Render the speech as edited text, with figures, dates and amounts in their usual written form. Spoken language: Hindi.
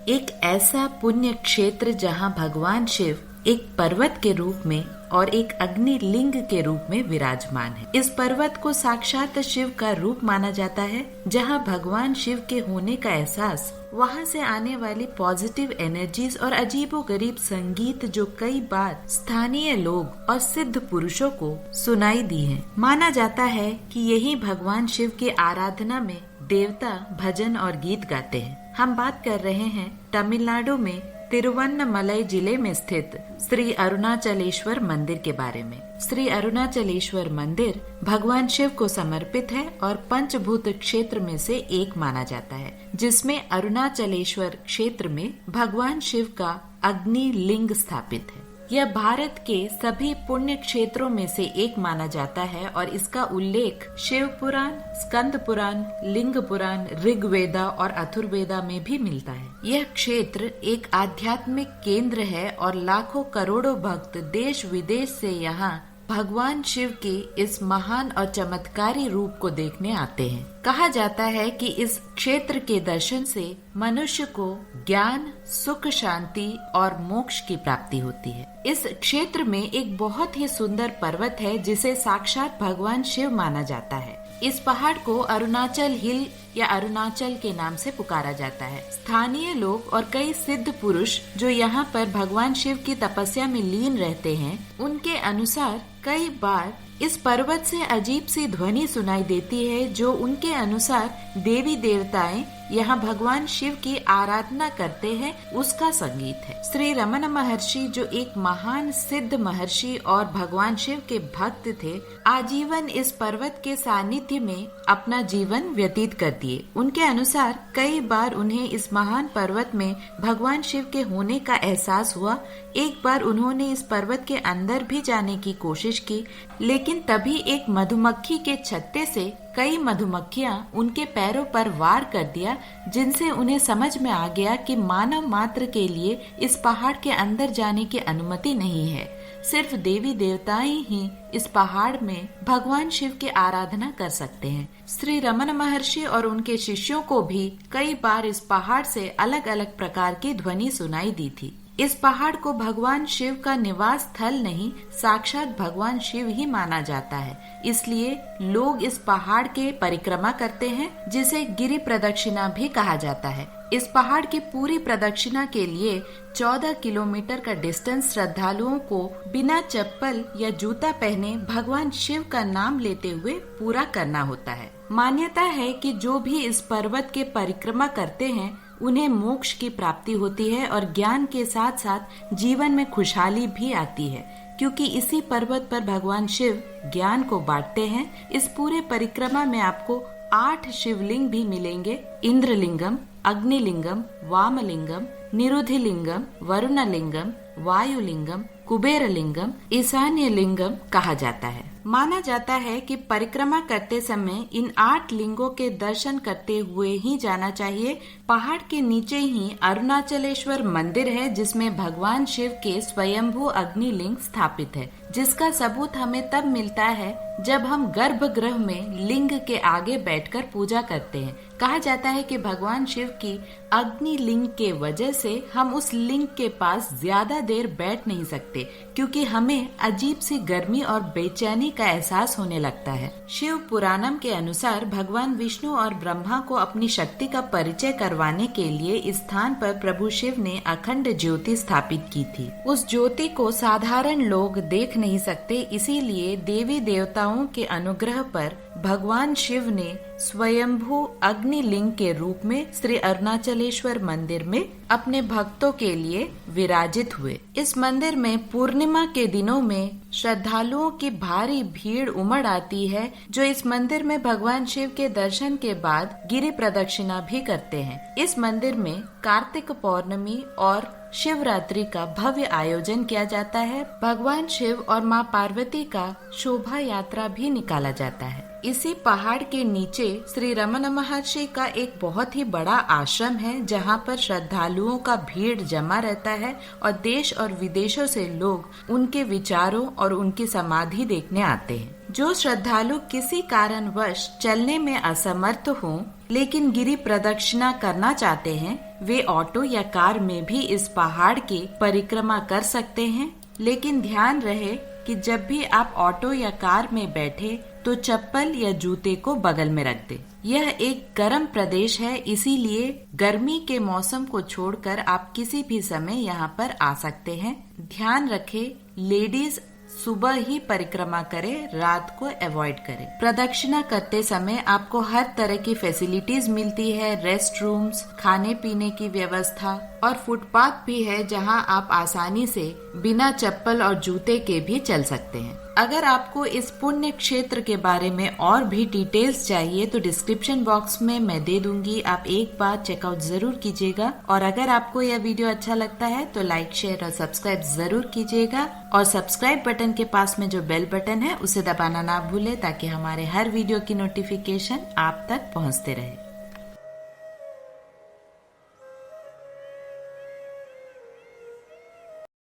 एक ऐसा पुण्य क्षेत्र जहाँ भगवान शिव एक पर्वत के रूप में और एक अग्नि लिंग के रूप में विराजमान है। इस पर्वत को साक्षात शिव का रूप माना जाता है, जहाँ भगवान शिव के होने का एहसास, वहाँ से आने वाली पॉजिटिव एनर्जीज और अजीबोगरीब संगीत जो कई बार स्थानीय लोग और सिद्ध पुरुषों को सुनाई दी है। माना जाता है कि यही भगवान शिव की आराधना में देवता भजन और गीत गाते हैं। हम बात कर रहे हैं तमिलनाडु में तिरुवन्नमलई जिले में स्थित श्री अरुणाचलेश्वर मंदिर के बारे में। श्री अरुणाचलेश्वर मंदिर भगवान शिव को समर्पित है और पंचभूत क्षेत्र में से एक माना जाता है, जिसमें अरुणाचलेश्वर क्षेत्र में भगवान शिव का अग्नि लिंग स्थापित है। यह भारत के सभी पुण्य क्षेत्रों में से एक माना जाता है और इसका उल्लेख शिव पुराण, स्कंद पुराण, लिंग पुराण, ऋग्वेदा और अथर्ववेदा में भी मिलता है। यह क्षेत्र एक आध्यात्मिक केंद्र है और लाखों करोड़ों भक्त देश विदेश से यहाँ भगवान शिव के इस महान और चमत्कारी रूप को देखने आते हैं। कहा जाता है कि इस क्षेत्र के दर्शन से मनुष्य को ज्ञान, सुख, शांति और मोक्ष की प्राप्ति होती है। इस क्षेत्र में एक बहुत ही सुंदर पर्वत है जिसे साक्षात भगवान शिव माना जाता है। इस पहाड़ को अरुणाचल हिल या अरुणाचल के नाम से पुकारा जाता है। स्थानीय लोग और कई सिद्ध पुरुष जो यहाँ पर भगवान शिव की तपस्या में लीन रहते हैं, उनके अनुसार कई बार इस पर्वत से अजीब सी ध्वनि सुनाई देती है, जो उनके अनुसार देवी देवताएं यहाँ भगवान शिव की आराधना करते हैं, उसका संगीत है। श्री रमन महर्षि, जो एक महान सिद्ध महर्षि और भगवान शिव के भक्त थे, आजीवन इस पर्वत के सानिध्य में अपना जीवन व्यतीत कर दिए। उनके अनुसार कई बार उन्हें इस महान पर्वत में भगवान शिव के होने का एहसास हुआ। एक बार उन्होंने इस पर्वत के अंदर भी जाने की कोशिश की, लेकिन तभी एक मधुमक्खी के छत्ते से कई मधुमक्खियां उनके पैरों पर वार कर दिया, जिनसे उन्हें समझ में आ गया कि मानव मात्र के लिए इस पहाड़ के अंदर जाने की अनुमति नहीं है। सिर्फ देवी देवताएं ही इस पहाड़ में भगवान शिव की आराधना कर सकते हैं। श्री रमन महर्षि और उनके शिष्यों को भी कई बार इस पहाड़ से अलग अलग प्रकार की ध्वनि सुनाई दी थी। इस पहाड़ को भगवान शिव का निवास स्थल नहीं, साक्षात भगवान शिव ही माना जाता है। इसलिए लोग इस पहाड़ के परिक्रमा करते हैं, जिसे गिरि प्रदक्षिणा भी कहा जाता है। इस पहाड़ की पूरी प्रदक्षिणा के लिए 14 किलोमीटर का डिस्टेंस श्रद्धालुओं को बिना चप्पल या जूता पहने भगवान शिव का नाम लेते हुए पूरा करना होता है। मान्यता है कि जो भी इस पर्वत के परिक्रमा करते हैं, उन्हें मोक्ष की प्राप्ति होती है और ज्ञान के साथ साथ जीवन में खुशहाली भी आती है, क्योंकि इसी पर्वत पर भगवान शिव ज्ञान को बांटते हैं। इस पूरे परिक्रमा में आपको 8 शिवलिंग भी मिलेंगे। इंद्रलिंगम, अग्निलिंगम, वामलिंगम, निरुधिलिंगम, वरुणलिंगम, वायुलिंगम, कुबेरलिंगम, ईशान्य लिंगम कहा जाता है। माना जाता है कि परिक्रमा करते समय इन 8 लिंगों के दर्शन करते हुए ही जाना चाहिए। पहाड़ के नीचे ही अरुणाचलेश्वर मंदिर है, जिसमें भगवान शिव के स्वयंभू अग्नि लिंग स्थापित है, जिसका सबूत हमें तब मिलता है जब हम गर्भगृह में लिंग के आगे बैठकर पूजा करते हैं। कहा जाता है कि भगवान शिव की अग्नि लिंग के वजह से हम उस लिंग के पास ज्यादा देर बैठ नहीं सकते, क्योंकि हमें अजीब सी गर्मी और बेचैनी का एहसास होने लगता है। शिव पुराणम के अनुसार भगवान विष्णु और ब्रह्मा को अपनी शक्ति का परिचय करवाने के लिए इस स्थान पर प्रभु शिव ने अखंड ज्योति स्थापित की थी। उस ज्योति को साधारण लोग देख नहीं सकते, इसीलिए देवी देवताओं के अनुग्रह पर भगवान शिव ने स्वयंभू अग्नि लिंग के रूप में श्री अरुणाचलेश्वर मंदिर में अपने भक्तों के लिए विराजित हुए। इस मंदिर में पूर्णिमा के दिनों में श्रद्धालुओं की भारी भीड़ उमड़ आती है, जो इस मंदिर में भगवान शिव के दर्शन के बाद गिरि प्रदक्षिणा भी करते हैं। इस मंदिर में कार्तिक पौर्णमी और शिवरात्रि का भव्य आयोजन किया जाता है। भगवान शिव और मां पार्वती का शोभा यात्रा भी निकाला जाता है। इसी पहाड़ के नीचे ये श्री रमन महर्षि का एक बहुत ही बड़ा आश्रम है, जहाँ पर श्रद्धालुओं का भीड़ जमा रहता है और देश और विदेशों से लोग उनके विचारों और उनकी समाधि देखने आते हैं। जो श्रद्धालु किसी कारणवश चलने में असमर्थ हों लेकिन गिरि प्रदक्षिणा करना चाहते हैं, वे ऑटो या कार में भी इस पहाड़ की परिक्रमा कर सकते हैं। लेकिन ध्यान रहे कि जब भी आप ऑटो या कार में बैठे तो चप्पल या जूते को बगल में रख दे। यह एक गर्म प्रदेश है, इसीलिए गर्मी के मौसम को छोड़कर आप किसी भी समय यहाँ पर आ सकते हैं। ध्यान रखें, लेडीज सुबह ही परिक्रमा करें, रात को अवॉइड करें। प्रदक्षिणा करते समय आपको हर तरह की फैसिलिटीज मिलती है, रेस्ट रूम्स, खाने पीने की व्यवस्था और फुटपाथ भी है, जहां आप आसानी से बिना चप्पल और जूते के भी चल सकते हैं। अगर आपको इस पुण्य क्षेत्र के बारे में और भी डिटेल्स चाहिए तो डिस्क्रिप्शन बॉक्स में मैं दे दूंगी, आप एक बार चेकआउट जरूर कीजिएगा। और अगर आपको यह वीडियो अच्छा लगता है तो लाइक, शेयर और सब्सक्राइब जरूर कीजिएगा। और सब्सक्राइब बटन के पास में जो बेल बटन है उसे दबाना ना भूले, ताकि हमारे हर वीडियो की नोटिफिकेशन आप तक पहुंचते रहे।